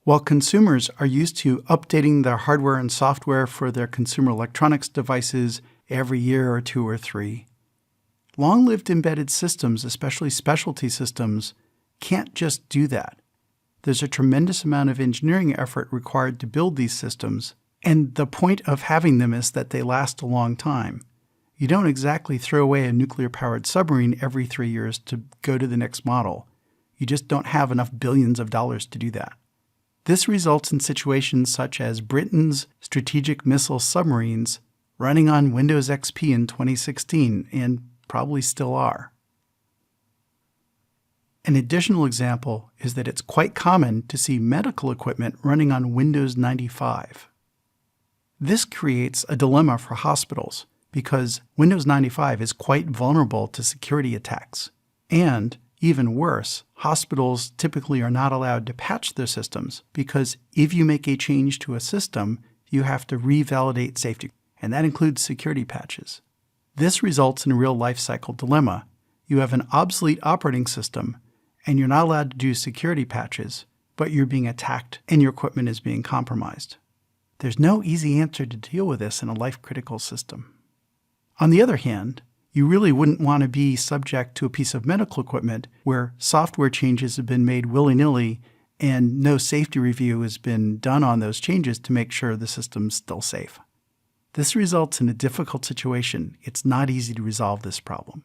While consumers are used to updating their hardware and software for their consumer electronics devices every year or 2 or 3, long-lived embedded systems, especially specialty systems, can't just do that. There's a tremendous amount of engineering effort required to build these systems, and the point of having them is that they last a long time. You don't exactly throw away a nuclear-powered submarine every 3 years to go to the next model. You just don't have enough billions of dollars to do that. This results in situations such as Britain's strategic missile submarines running on Windows XP in 2016, and probably still are. An additional example is that it's quite common to see medical equipment running on Windows 95. This creates a dilemma for hospitals because Windows 95 is quite vulnerable to security attacks. And, even worse, hospitals typically are not allowed to patch their systems because if you make a change to a system, you have to revalidate safety, and that includes security patches. This results in a real life cycle dilemma. You have an obsolete operating system, and you're not allowed to do security patches, but you're being attacked and your equipment is being compromised. There's no easy answer to deal with this in a life-critical system. On the other hand, you really wouldn't want to be subject to a piece of medical equipment where software changes have been made willy-nilly and no safety review has been done on those changes to make sure the system's still safe. This results in a difficult situation. It's not easy to resolve this problem.